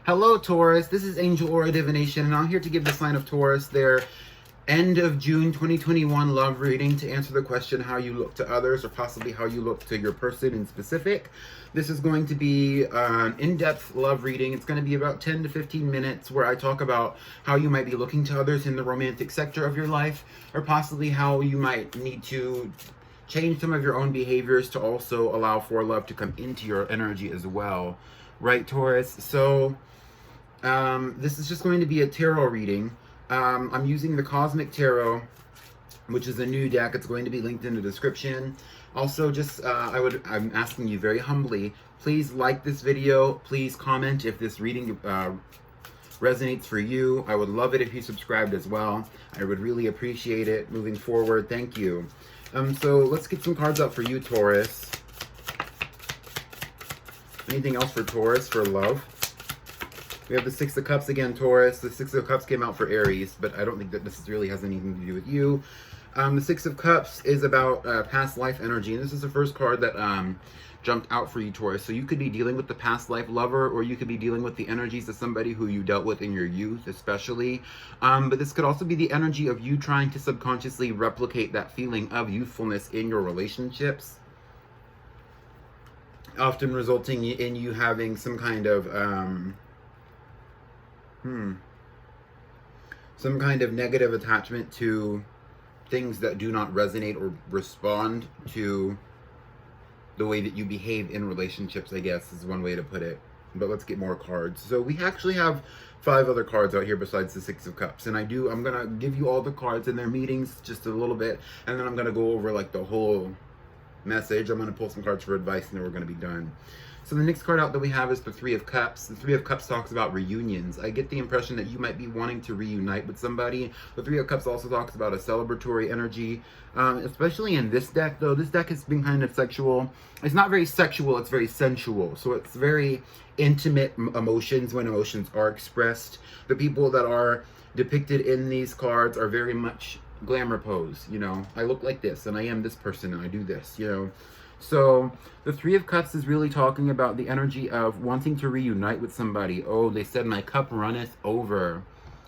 Hello, Taurus. This is Angel Aura Divination, and I'm here to give the sign of Taurus their end of June 2021 love reading to answer the question how you look to others, or possibly how you look to your person in specific. This is going to be an in-depth love reading. It's going to be about 10 to 15 minutes where I talk about how you might be looking to others in the romantic sector of your life, or possibly how you might need to change some of your own behaviors to also allow for love to come into your energy as well. Right, Taurus? So this is just going to be a tarot reading. I'm using the Cosmic Tarot, which is a new deck. It's going to be linked in the description. Also, just I'm asking you very humbly, please like this video. Please comment if this reading resonates for you. I would love it if you subscribed as well. I would really appreciate it moving forward. Thank you. So let's get some cards out for you, Taurus. Anything else for Taurus for love? We have the Six of Cups again, Taurus. The Six of Cups came out for Aries, but I don't think that this really has anything to do with you. The Six of Cups is about past life energy, and this is the first card that jumped out for you, Taurus. So you could be dealing with the past life lover, or you could be dealing with the energies of somebody who you dealt with in your youth, especially. But this could also be the energy of you trying to subconsciously replicate that feeling of youthfulness in your relationships, often resulting in you having some kind of some kind of negative attachment to things that do not resonate or respond to the way that you behave in relationships, I guess is one way to put it. But let's get more cards. So we actually have 5 other cards out here besides the Six of Cups, and I'm gonna give you all the cards in their meetings just a little bit, and then I'm gonna go over like the whole message. I'm going to pull some cards for advice, and then we're going to be done. So the next card out that we have is the Three of Cups. The Three of Cups talks about reunions. I get the impression that you might be wanting to reunite with somebody. The Three of Cups also talks about a celebratory energy, especially in this deck, though. This deck has been kind of sexual. It's not very sexual, it's very sensual. So it's very intimate emotions when emotions are expressed. The people that are depicted in these cards are very much glamour pose, you know, I look like this and I am this person and I do this, you know. So the Three of Cups is really talking about the energy of wanting to reunite with somebody. Oh, they said my cup runneth over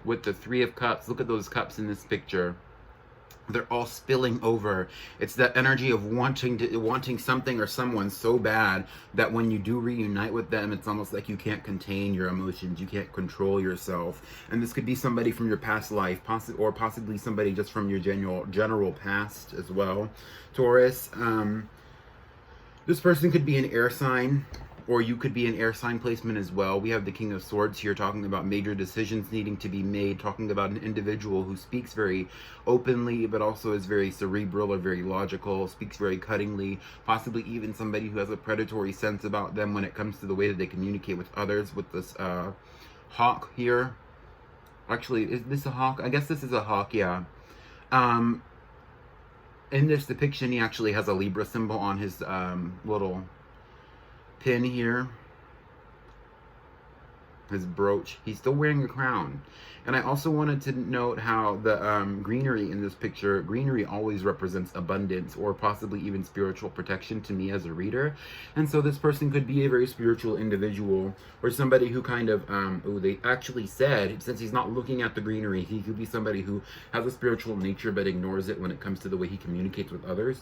with the Three of Cups. Look at those cups in this picture. They're all spilling over. It's that energy of wanting something or someone so bad that when you do reunite with them, it's almost like you can't contain your emotions. You can't control yourself. And this could be somebody from your past life, or possibly somebody just from your general past as well, Taurus. This person could be an air sign, or you could be an air sign placement as well. We have the King of Swords here talking about major decisions needing to be made, talking about an individual who speaks very openly, but also is very cerebral or very logical, speaks very cuttingly, possibly even somebody who has a predatory sense about them when it comes to the way that they communicate with others. With this hawk here. Actually, is this a hawk? I guess this is a hawk, yeah. In this depiction, he actually has a Libra symbol on his little pin here, his brooch. He's still wearing a crown. And I also wanted to note how the greenery in this picture, greenery always represents abundance, or possibly even spiritual protection to me as a reader. And so this person could be a very spiritual individual, or somebody who kind of they actually said, since he's not looking at the greenery, he could be somebody who has a spiritual nature but ignores it when it comes to the way he communicates with others.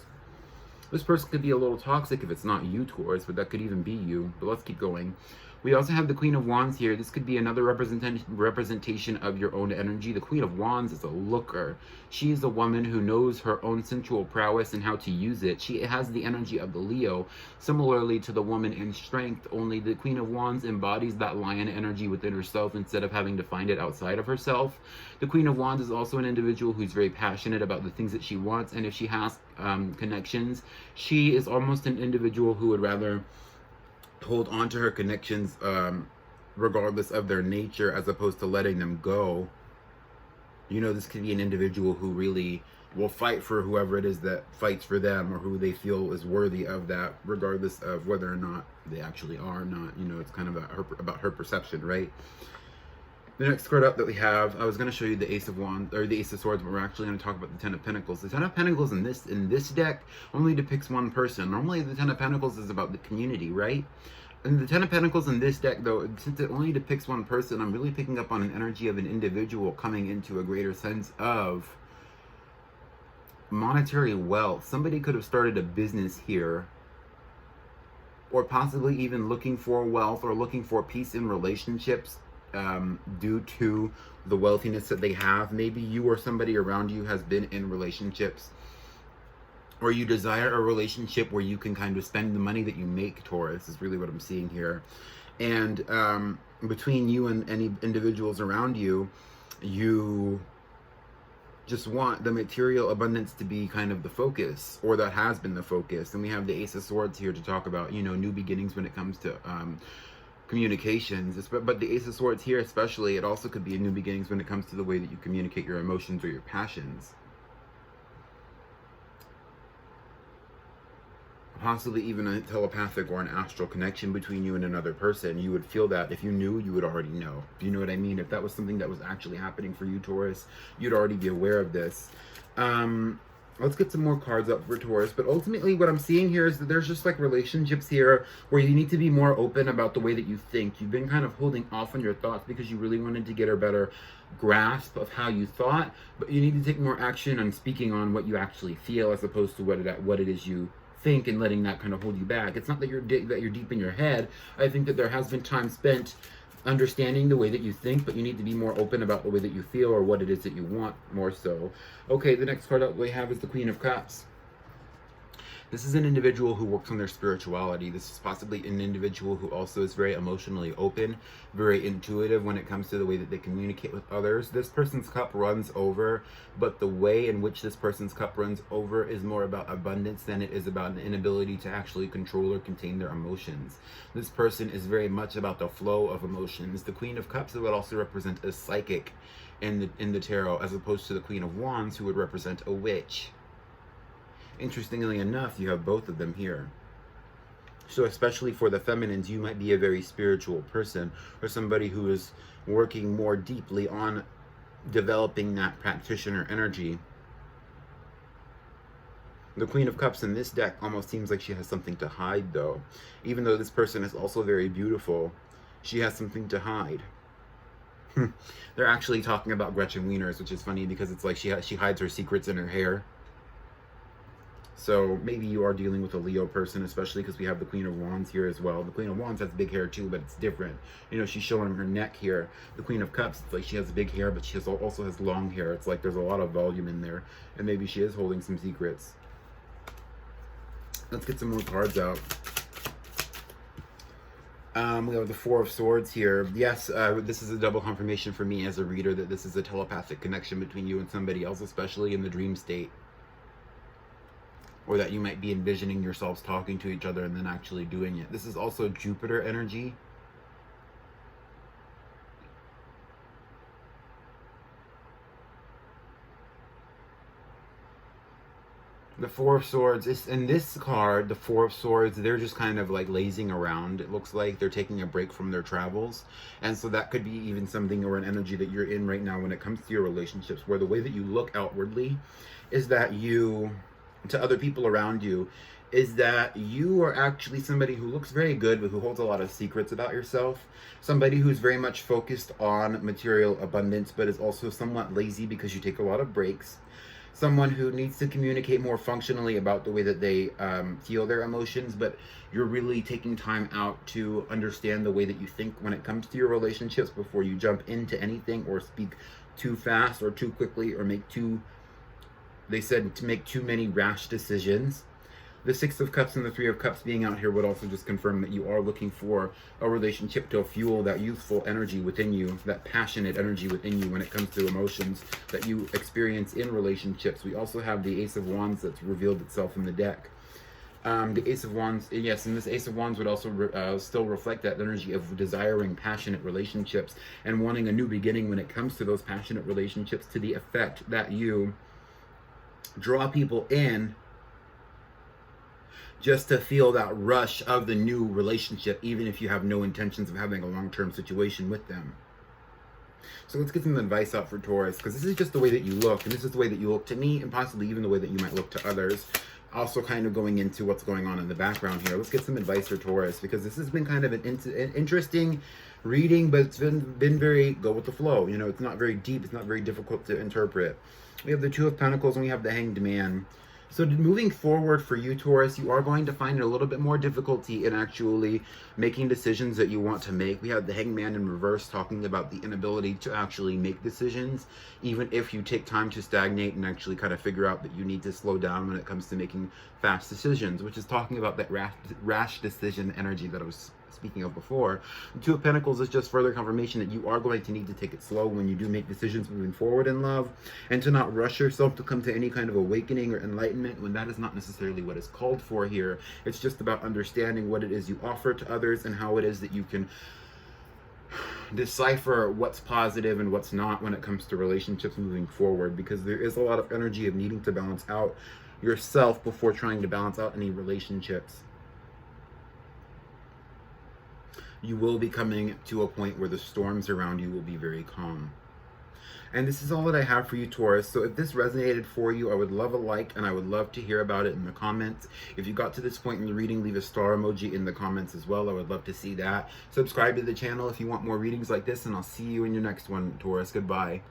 This person could be a little toxic if it's not you, Taurus, but that could even be you. But let's keep going. We also have the Queen of Wands here. This could be another representation of your own energy. The Queen of Wands is a looker. She is a woman who knows her own sensual prowess and how to use it. She has the energy of the Leo, similarly to the woman in Strength, only the Queen of Wands embodies that lion energy within herself instead of having to find it outside of herself. The Queen of Wands is also an individual who's very passionate about the things that she wants, and if she has connections, she is almost an individual who would rather hold on to her connections regardless of their nature, as opposed to letting them go. You know, this could be an individual who really will fight for whoever it is that fights for them, or who they feel is worthy of that, regardless of whether or not they actually are or not. You know, it's kind of about her perception, right? The next card up that we have, I was going to show you the Ace of Wands, or the Ace of Swords, but we're actually going to talk about the Ten of Pentacles. The Ten of Pentacles in this deck only depicts one person. Normally the Ten of Pentacles is about the community, right? And the Ten of Pentacles in this deck, though, since it only depicts one person, I'm really picking up on an energy of an individual coming into a greater sense of monetary wealth. Somebody could have started a business here, or possibly even looking for wealth or looking for peace in relationships due to the wealthiness that they have. Maybe you or somebody around you has been in relationships, or you desire a relationship where you can kind of spend the money that you make, Taurus, is really what I'm seeing here. And between you and any individuals around you, you just want the material abundance to be kind of the focus, or that has been the focus. And we have the Ace of Swords here to talk about, you know, new beginnings when it comes to communications. But the Ace of Swords here especially, it also could be a new beginnings when it comes to the way that you communicate your emotions or your passions. Possibly even a telepathic or an astral connection between you and another person. You would feel that. If you knew, you would already know. Do you know what I mean? If that was something that was actually happening for you, Taurus, you'd already be aware of this. Let's get some more cards up for Taurus. But ultimately what I'm seeing here is that there's just like relationships here where you need to be more open about the way that you think. You've been kind of holding off on your thoughts because you really wanted to get a better grasp of how you thought, but you need to take more action on speaking on what you actually feel as opposed to what it is you think, and letting that kind of hold you back. It's not that you're deep in your head. I think that there has been time spent understanding the way that you think, but you need to be more open about the way that you feel or what it is that you want more so. Okay, the next card that we have is the Queen of Cups. This is an individual who works on their spirituality. This is possibly an individual who also is very emotionally open, very intuitive when it comes to the way that they communicate with others. This person's cup runs over, but the way in which this person's cup runs over is more about abundance than it is about an inability to actually control or contain their emotions. This person is very much about the flow of emotions. The Queen of Cups would also represent a psychic in the tarot, as opposed to the Queen of Wands, who would represent a witch. Interestingly enough, you have both of them here. So especially for the feminines, you might be a very spiritual person, or somebody who is working more deeply on developing that practitioner energy. The Queen of Cups in this deck almost seems like she has something to hide, though. Even though this person is also very beautiful, she has something to hide. They're actually talking about Gretchen Wieners, which is funny because it's like she hides her secrets in her hair. So maybe you are dealing with a Leo person, especially because we have the Queen of Wands here as well. The Queen of Wands has big hair too, but it's different. You know, she's showing her neck here. The Queen of Cups, it's like she has big hair, but she also has long hair. It's like there's a lot of volume in there. And maybe she is holding some secrets. Let's get some more cards out. We have the Four of Swords here. Yes, this is a double confirmation for me as a reader that this is a telepathic connection between you and somebody else, especially in the dream state. Or that you might be envisioning yourselves talking to each other and then actually doing it. This is also Jupiter energy. The Four of Swords is in this card. The Four of Swords, they're just kind of like lazing around. It looks like they're taking a break from their travels. And so that could be even something or an energy that you're in right now when it comes to your relationships, where the way that you look outwardly is that you, to other people around you, is that you are actually somebody who looks very good, but who holds a lot of secrets about yourself. Somebody who's very much focused on material abundance, but is also somewhat lazy because you take a lot of breaks. Someone who needs to communicate more functionally about the way that they feel their emotions, but you're really taking time out to understand the way that you think when it comes to your relationships before you jump into anything or speak too fast or too quickly or make too, they said, to make too many rash decisions. The Six of Cups and the Three of Cups being out here would also just confirm that you are looking for a relationship to fuel that youthful energy within you, that passionate energy within you when it comes to emotions that you experience in relationships. We also have the Ace of Wands that's revealed itself in the deck. The Ace of Wands, yes, and this Ace of Wands would also still reflect that energy of desiring passionate relationships and wanting a new beginning when it comes to those passionate relationships, to the effect that you draw people in just to feel that rush of the new relationship, even if you have no intentions of having a long-term situation with them. So let's get some advice out for Taurus, because this is just the way that you look, and this is the way that you look to me, and possibly even the way that you might look to others. Also kind of going into what's going on in the background here. Let's get some advice for Taurus, because this has been kind of an interesting reading, but it's been very go with the flow. You know, it's not very deep. It's not very difficult to interpret. We have the Two of Pentacles and we have the Hanged Man. So moving forward for you, Taurus, you are going to find a little bit more difficulty in actually making decisions that you want to make. We have the Hanged Man in reverse, talking about the inability to actually make decisions, even if you take time to stagnate and actually kind of figure out that you need to slow down when it comes to making fast decisions, which is talking about that rash decision energy that I was speaking of before. The Two of Pentacles is just further confirmation that you are going to need to take it slow when you do make decisions moving forward in love, and to not rush yourself to come to any kind of awakening or enlightenment when that is not necessarily what is called for here. It's just about understanding what it is you offer to others and how it is that you can decipher what's positive and what's not when it comes to relationships moving forward, because there is a lot of energy of needing to balance out yourself before trying to balance out any relationships. You will be coming to a point where the storms around you will be very calm. And this is all that I have for you, Taurus. So if this resonated for you, I would love a like, and I would love to hear about it in the comments. If you got to this point in the reading, leave a star emoji in the comments as well. I would love to see that. Subscribe to the channel if you want more readings like this, and I'll see you in your next one, Taurus. Goodbye.